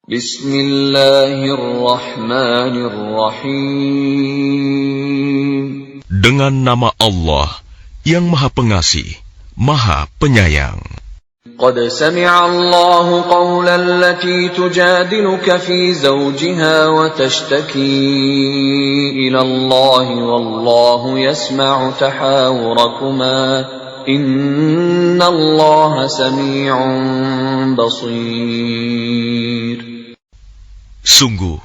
Bismillahirrahmanirrahim. Dengan nama Allah yang Maha Pengasih, Maha Penyayang. Qad sami'a Allahu qawla allati tujadiluka fi zawjiha wa tashtaki ila Allah wallahu yasma'u tahawurakuma inna Allah sami'un basir. Sungguh,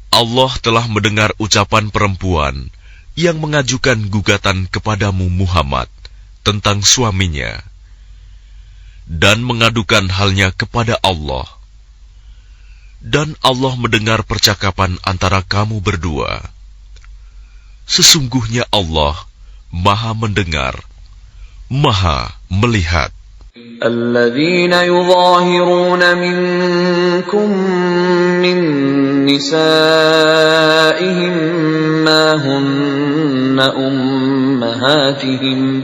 Allah telah mendengar ucapan perempuan yang mengajukan gugatan kepadamu Muhammad tentang suaminya dan mengadukan halnya kepada Allah. Dan Allah mendengar percakapan antara kamu berdua. Sesungguhnya Allah Maha mendengar, Maha melihat. الذين يظاهرون منكم من نسائهم ما هن أمهاتهم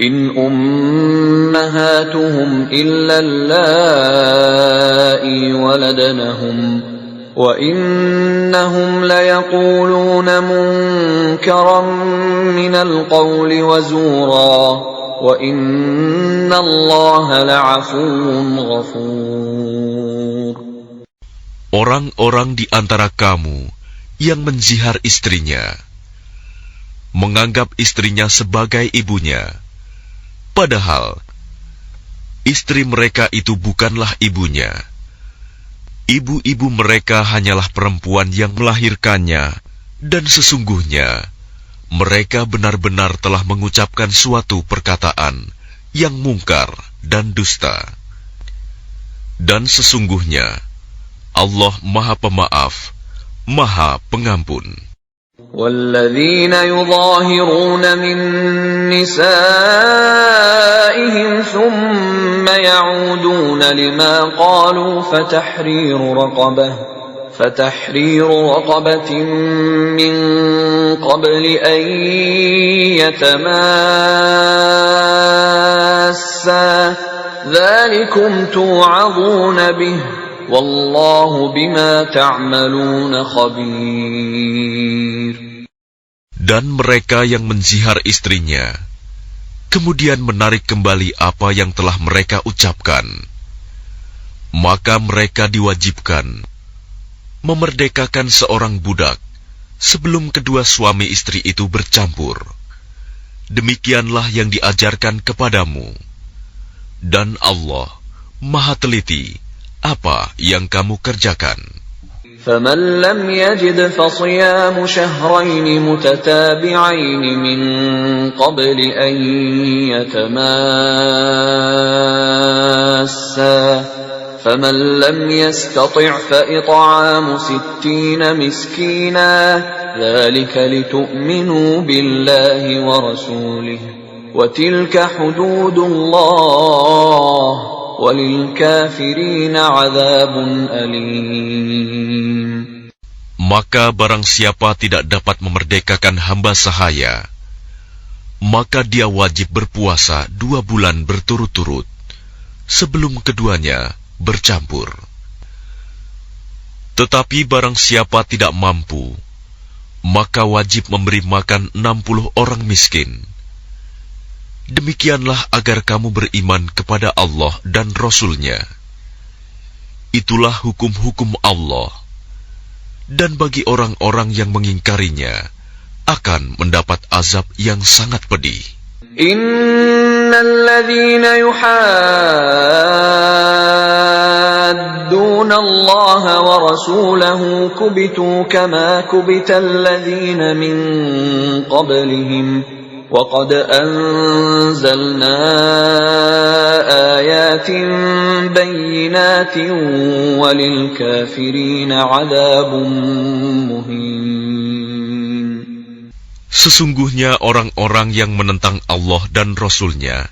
إن أمهاتهم إلا اللائي ولدنهم وإنهم ليقولون منكرا من القول وزورا وَإِنَّ اللَّهَ لَعَفُوٌّ غَفُورٌ. Orang-orang di antara kamu yang menzihar istrinya, menganggap istrinya sebagai ibunya, padahal istri mereka itu bukanlah ibunya. Ibu-ibu mereka hanyalah perempuan yang melahirkannya, dan sesungguhnya mereka benar-benar telah mengucapkan suatu perkataan yang mungkar dan dusta. Dan sesungguhnya Allah Maha Pemaaf, Maha Pengampun. وَالَّذِينَ يُظَاهِرُونَ مِن نِّسَائِهِمْ ثُمَّ يَعُودُونَ لِمَا قَالُوا فَتَحْرِيرُ رَقَبَةٍ مِّن قَبْلِ أَن يَتَمَاسَّا ذَلِكُمْ تُوعَظُونَ بِهِ وَاللَّهُ بِمَا تَعْمَلُونَ خَبِيرٌ. Dan mereka yang menzihar istrinya, kemudian menarik kembali apa yang telah mereka ucapkan, maka mereka diwajibkan memerdekakan seorang budak sebelum kedua suami istri itu bercampur. Demikianlah yang diajarkan kepadamu. Dan Allah Maha teliti apa yang kamu kerjakan. فَمَنْ لَمْ يَجِدْ فَصِيَامُ شَهْرَيْنِ مُتَتَابِعَيْنِ مِنْ قَبْلِ أَنْ يَتَمَاسَّا فَمَنْ لَمْ يَسْتَطِعْ فَإِطْعَامُ 60 مِسْكِينًا ذَلِكَ لِتُؤْمِنُوا بِاللَّهِ وَرَسُولِهِ وَتِلْكَ حُدُودُ اللَّهِ وَلِلْكَافِرِينَ عَذَابٌ أَلِيمٌ. Maka barang siapa tidak dapat memerdekakan hamba sahaya, maka dia wajib berpuasa 2 bulan berturut-turut sebelum keduanya bercampur. Tetapi barang siapa tidak mampu, maka wajib memberi makan 60 orang miskin. Demikianlah agar kamu beriman kepada Allah dan Rasul-Nya. Itulah hukum-hukum Allah. Dan bagi orang-orang yang mengingkarinya, akan mendapat azab yang sangat pedih. الذين يحادون الله ورسوله كبتوا كما كبت الذين من قبلهم وقد أنزلنا آيات بينات وللكافرين عذاب مهين. Sesungguhnya orang-orang yang menentang Allah dan Rasul-Nya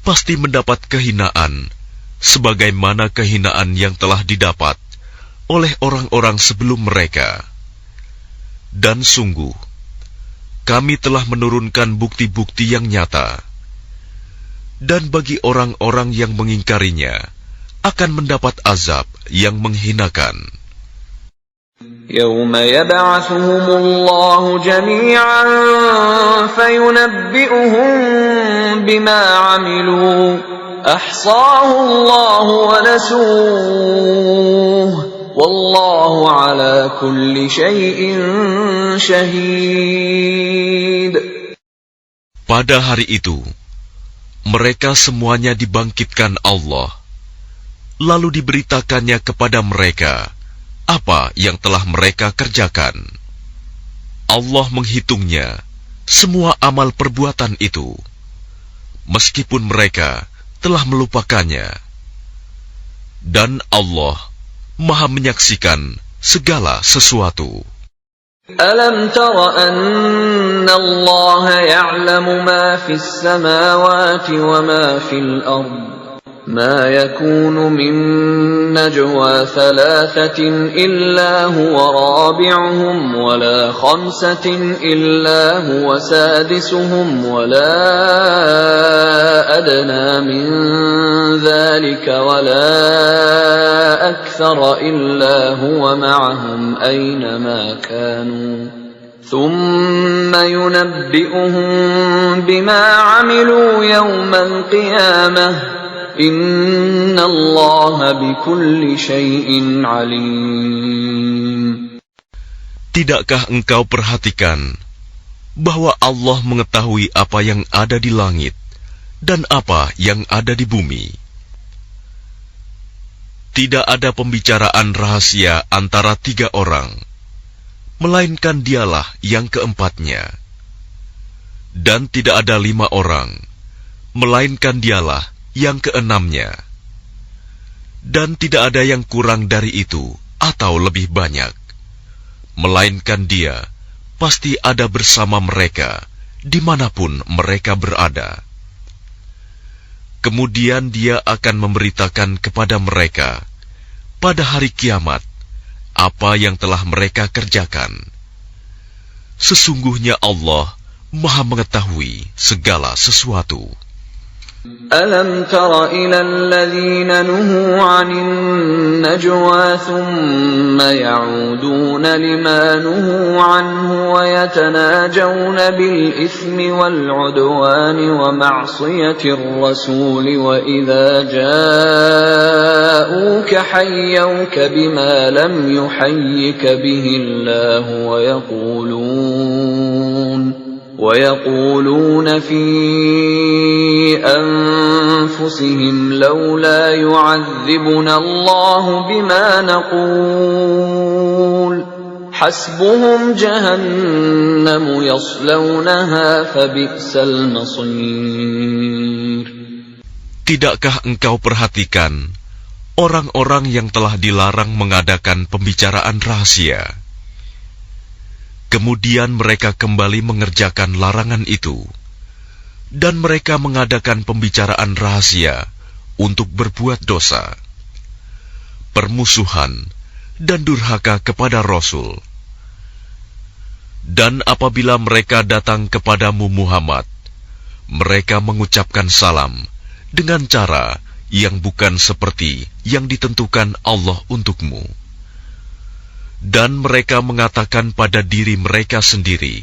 pasti mendapat kehinaan, sebagaimana kehinaan yang telah didapat oleh orang-orang sebelum mereka. Dan sungguh, kami telah menurunkan bukti-bukti yang nyata. Dan bagi orang-orang yang mengingkarinya, akan mendapat azab yang menghinakan. يوم يبعثهم الله جميعا فينبئهم بما عملوا أحصاه الله ونسوه والله على كل شيء شهيد. Pada hari itu, mereka semuanya dibangkitkan Allah, lalu diberitakannya kepada mereka apa yang telah mereka kerjakan. Allah menghitungnya, semua amal perbuatan itu, meskipun mereka telah melupakannya. Dan Allah Maha menyaksikan segala sesuatu. ألم تر أن الله يعلم ما في السماوات وما في الأرض ما يكون من نجوى ثلاثة إلا هو رابعهم ولا خمسة إلا هو سادسهم ولا أدنى من ذلك ولا أكثر إلا هو معهم أينما كانوا ثم ينبئهم بما عملوا يوم القيامة إن الله بكل شيء عليم. Tidakkah engkau perhatikan bahwa Allah mengetahui apa yang ada di langit dan apa yang ada di bumi? Tidak ada pembicaraan rahasia antara 3 orang, melainkan dialah yang keempatnya. Dan tidak ada 5 orang, melainkan dialah yang keenamnya. Dan tidak ada yang kurang dari itu atau lebih banyak, melainkan Dia pasti ada bersama mereka dimanapun mereka berada. Kemudian Dia akan memberitakan kepada mereka pada hari kiamat apa yang telah mereka kerjakan. Sesungguhnya Allah Maha mengetahui segala sesuatu. ألم تر إلى الذين نهوا عن النجوى ثم يعودون لما نهوا عنه ويتناجون بالإثم والعدوان ومعصية الرسول وإذا جاءوك حيوك بما لم يحيك به الله ويقولون في أنفسهم لولا يعذبنا الله بما نقول حسبهم جهنم يصلونها فبئس المصير. Tidakkah engkau perhatikan orang-orang yang telah dilarang mengadakan pembicaraan rahasia? Kemudian mereka kembali mengerjakan larangan itu, dan mereka mengadakan pembicaraan rahasia untuk berbuat dosa, permusuhan, dan durhaka kepada Rasul. Dan apabila mereka datang kepadamu Muhammad, mereka mengucapkan salam dengan cara yang bukan seperti yang ditentukan Allah untukmu. Dan mereka mengatakan pada diri mereka sendiri,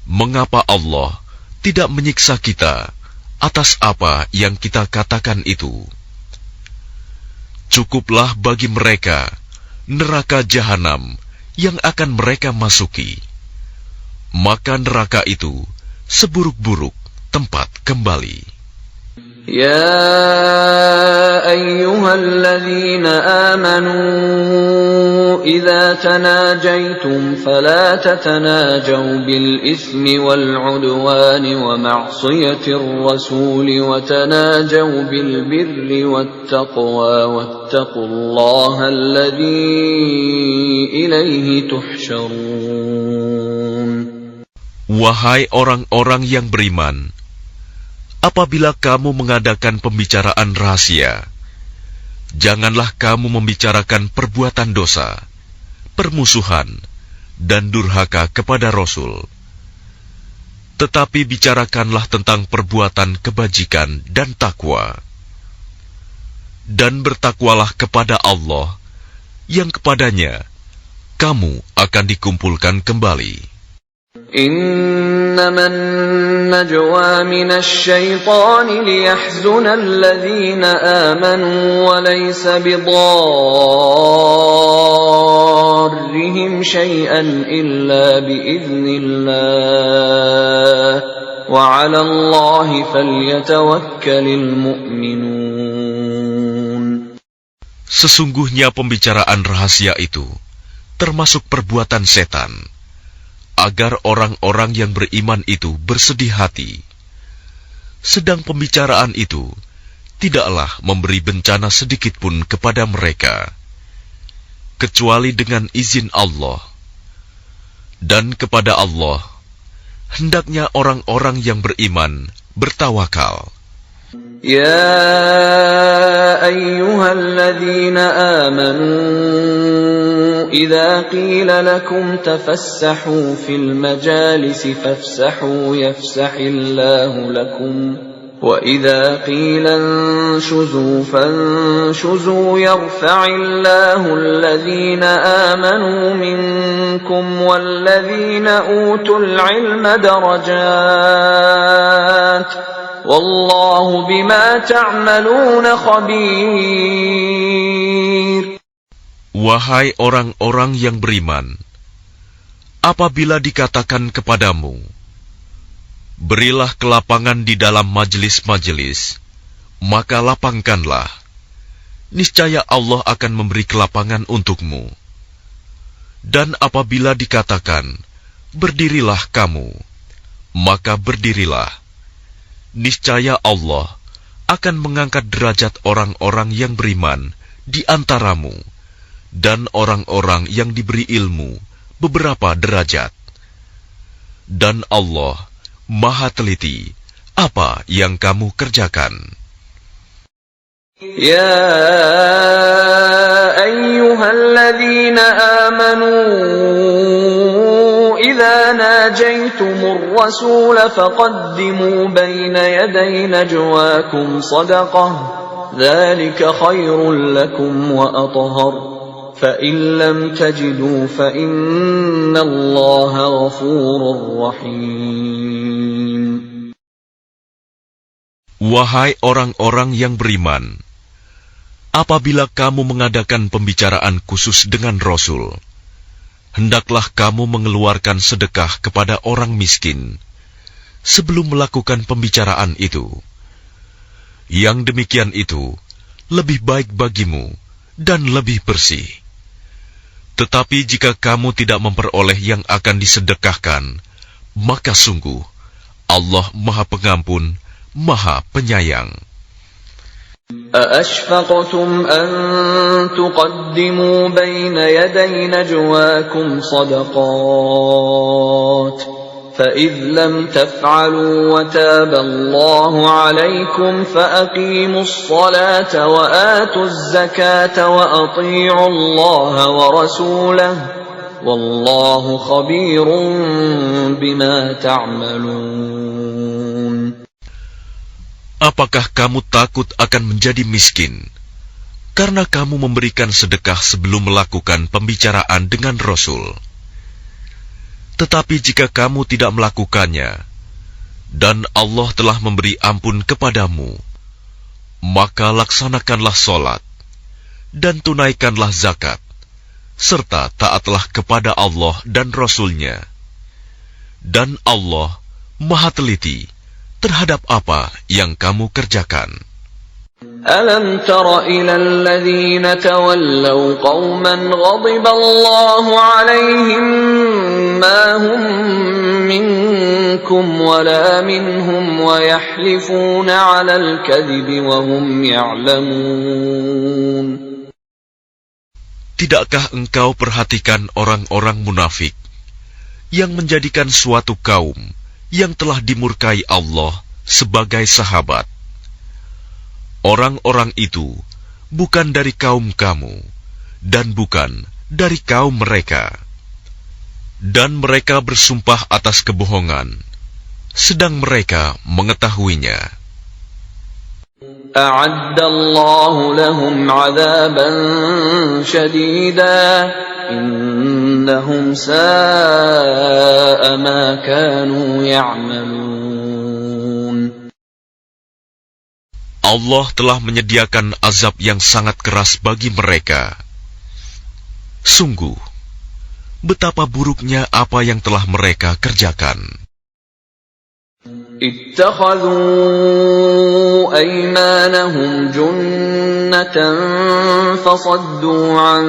mengapa Allah tidak menyiksa kita atas apa yang kita katakan itu? Cukuplah bagi mereka neraka jahanam yang akan mereka masuki. Maka neraka itu seburuk-buruk tempat kembali. يا أيها الذين آمنوا إذا تناجيتم فلا تتناجوا بالإثم والعدوان ومعصية الرسول وتناجوا بالبر والتقوى واتقوا الله الذي إليه تحشرون. Wahai orang-orang yang beriman, apabila kamu mengadakan pembicaraan rahasia, janganlah kamu membicarakan perbuatan dosa, permusuhan, dan durhaka kepada Rasul. Tetapi bicarakanlah tentang perbuatan kebajikan dan takwa. Dan bertakwalah kepada Allah, yang kepadanya kamu akan dikumpulkan kembali. Innaman najwa minasy syaitani liyahzuna alladhina amanu wa laysa bidarrihim syai'an illa biiznillah wa 'ala Allahi falyatawakkalul mu'minun. Sesungguhnya pembicaraan rahasia itu termasuk perbuatan setan, agar orang-orang yang beriman itu bersedih hati. Sedang pembicaraan itu tidaklah memberi bencana sedikit pun kepada mereka, kecuali dengan izin Allah. Dan kepada Allah hendaknya orang-orang yang beriman bertawakal. Ya ayyuhalladzina amanu idza qila lakum tafassahu fil majalisi fafsahu yafsahillahu lakum wa idza qila anshuzu fanshuzu yarfa'illahu alladhina amanu minkum walladzina utul ilma darajat Wallahu bima ta'maluna khabir. Wahai orang-orang yang beriman, apabila dikatakan kepadamu, berilah kelapangan di dalam majelis-majelis, maka lapangkanlah. Niscaya Allah akan memberi kelapangan untukmu. Dan apabila dikatakan, berdirilah kamu, maka berdirilah. Niscaya Allah akan mengangkat derajat orang-orang yang beriman di antaramu dan orang-orang yang diberi ilmu beberapa derajat. Dan Allah Maha teliti apa yang kamu kerjakan. Ya ayyuhalladzina amanu إذا ناجيتم الرسول فقدموا بين يدي نجواكم صدقة ذلك خير لكم وأطهر فإن لم تجدوا فإن الله غفور رحيم. Wahai orang-orang yang beriman, apabila kamu mengadakan pembicaraan khusus dengan Rasul, hendaklah kamu mengeluarkan sedekah kepada orang miskin sebelum melakukan pembicaraan itu. Yang demikian itu lebih baik bagimu dan lebih bersih. Tetapi jika kamu tidak memperoleh yang akan disedekahkan, maka sungguh Allah Maha Pengampun, Maha Penyayang. أَأَشْفَقْتُمْ أَن تُقَدِّمُوا بَيْنَ يَدَيْ نَجْوَاكُمْ صَدَقَاتٍ فَإِذْ لَمْ تَفْعَلُوا وَتَابَ اللَّهُ عَلَيْكُمْ فَأَقِيمُوا الصَّلَاةَ وَآتُوا الزَّكَاةَ وَأَطِيعُوا اللَّهَ وَرَسُولَهُ وَاللَّهُ خَبِيرٌ بِمَا تَعْمَلُونَ. Apakah kamu takut akan menjadi miskin karena kamu memberikan sedekah sebelum melakukan pembicaraan dengan Rasul? Tetapi jika kamu tidak melakukannya, dan Allah telah memberi ampun kepadamu, maka laksanakanlah sholat, dan tunaikanlah zakat, serta taatlah kepada Allah dan Rasul-Nya. Dan Allah Maha teliti terhadap apa yang kamu kerjakan. Alam tara ila alladhina tawallaw qauman ghadiba Allahu alaihim ma hum minkum wala minhum wa yahlifuna ala al-kadhibi wa hum ya'lamun. Tidakkah engkau perhatikan orang-orang munafik yang menjadikan suatu kaum yang telah dimurkai Allah sebagai sahabat? Orang-orang itu bukan dari kaum kamu dan bukan dari kaum mereka. Dan mereka bersumpah atas kebohongan, sedang mereka mengetahuinya. أعد الله لهم عذابا شديدا إنهم ساء ما كانوا يعملون. Allah telah menyediakan azab yang sangat keras bagi mereka. Sungguh, betapa buruknya apa yang telah mereka kerjakan. اتخذوا أيمانهم جنة فصدوا عن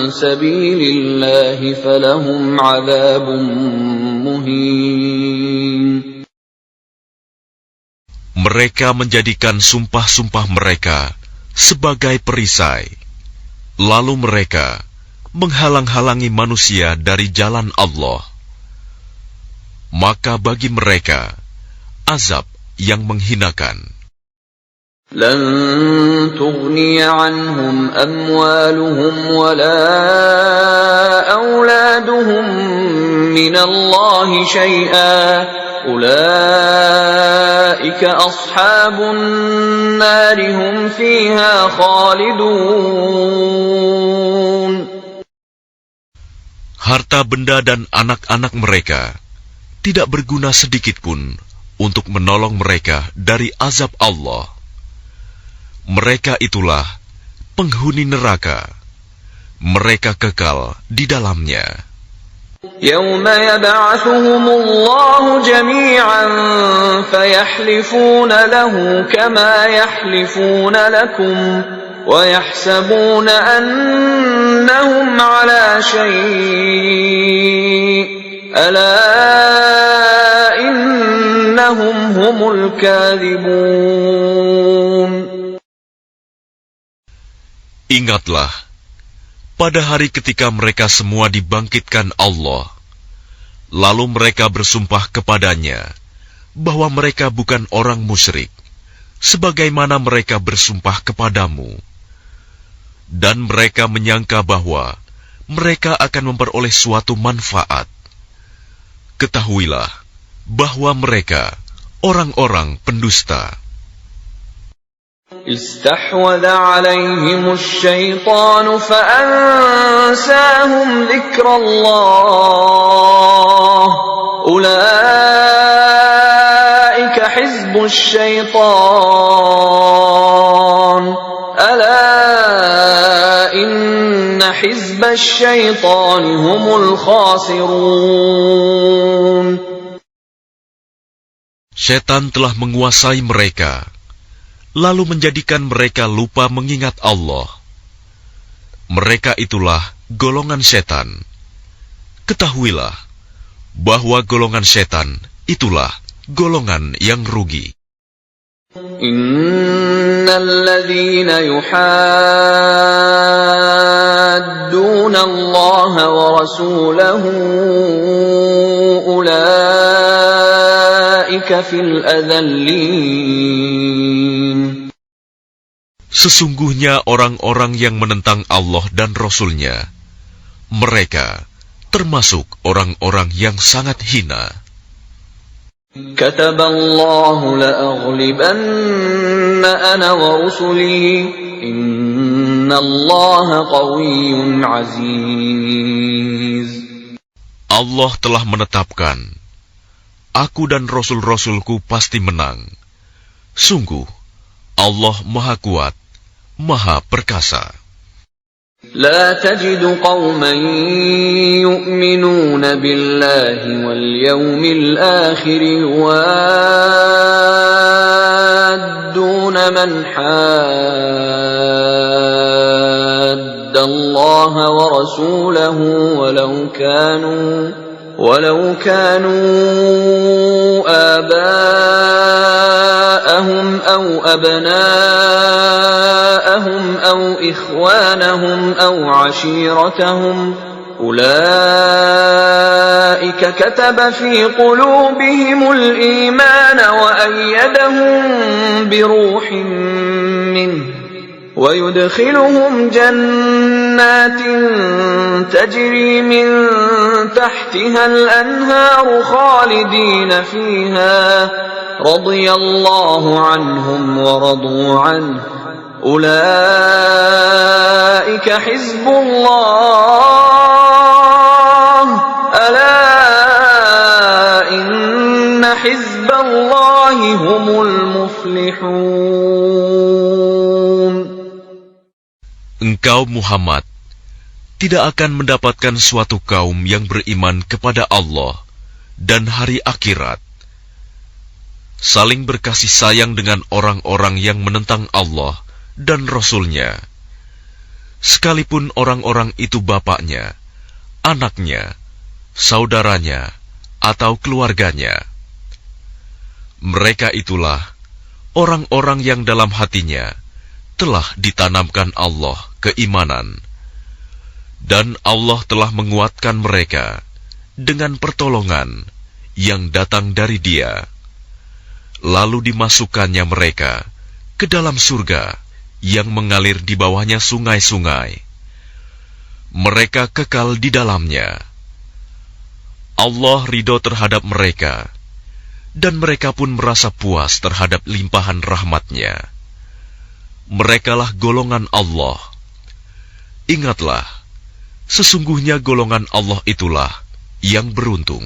سبيل الله فلهم عذاب مهين. Mereka menjadikan sumpah-sumpah mereka sebagai perisai, lalu mereka menghalang-halangi manusia dari jalan Allah. Maka bagi mereka azab yang menghinakan. لن تغني عنهم أموالهم ولا أولادهم من الله شيئا أولئك أصحاب النار هم فيها خالدون. Harta benda dan anak-anak mereka tidak berguna sedikitpun untuk menolong mereka dari azab Allah. Mereka itulah penghuni neraka. Mereka kekal di dalamnya. يوم يبعثهم الله جميعا فيحلفون له كما يحلفون لكم ويحسبون أنهم على شيء ألا إنهم هم الكاذبون. Ingatlah, pada hari ketika mereka semua dibangkitkan Allah, lalu mereka bersumpah kepadanya bahwa mereka bukan orang musyrik, sebagaimana mereka bersumpah kepadamu. Dan mereka menyangka bahwa mereka akan memperoleh suatu manfaat. Ketahuilah bahwa mereka orang-orang pendusta. استحوذ عليهم الشيطان فأنساهم ذكر الله أولئك حزب الشيطان ألا إن حزب الشيطان هم الخاسرون. Setan telah menguasai mereka, lalu menjadikan mereka lupa mengingat Allah. Mereka itulah golongan setan. Ketahuilah bahwa golongan setan itulah golongan yang rugi. Innalladzina yuhadduna Allah wa rasulahu ulaika fil adallin. Sesungguhnya orang-orang yang menentang Allah dan Rasul-Nya, mereka termasuk orang-orang yang sangat hina. Kataballahu la'aghlibanna ana wa rusuli innallaha qawiyyun aziz. Allah telah menetapkan, aku dan Rasul-Rasulku pasti menang. Sungguh, Allah Maha Kuat, Maha Perkasa. لا تجد قوما يؤمنون بالله واليوم الآخر يوادون من حاد الله ورسوله ولو كانوا آباءهم أو أبناءهم أو إخوانهم أو عشيرتهم أولئك كتب في قلوبهم الإيمان وأيدهم بروح منه ويدخلهم جنات تجري من تحتها الأنهار خالدين فيها رضي الله عنهم ورضوا عنه أولئك حزب الله ألا إن حزب الله هم المفلحون. Engkau Muhammad tidak akan mendapatkan suatu kaum yang beriman kepada Allah dan hari akhirat, saling berkasih sayang dengan orang-orang yang menentang Allah dan Rasul-Nya, sekalipun orang-orang itu bapaknya, anaknya, saudaranya, atau keluarganya. Mereka itulah orang-orang yang dalam hatinya telah ditanamkan Allah keimanan, dan Allah telah menguatkan mereka dengan pertolongan yang datang dari Dia. Lalu dimasukkannya mereka ke dalam surga yang mengalir di bawahnya sungai-sungai. Mereka kekal di dalamnya. Allah ridho terhadap mereka, dan mereka pun merasa puas terhadap limpahan rahmat-Nya. Merekalah golongan Allah. Ingatlah, sesungguhnya golongan Allah itulah yang beruntung.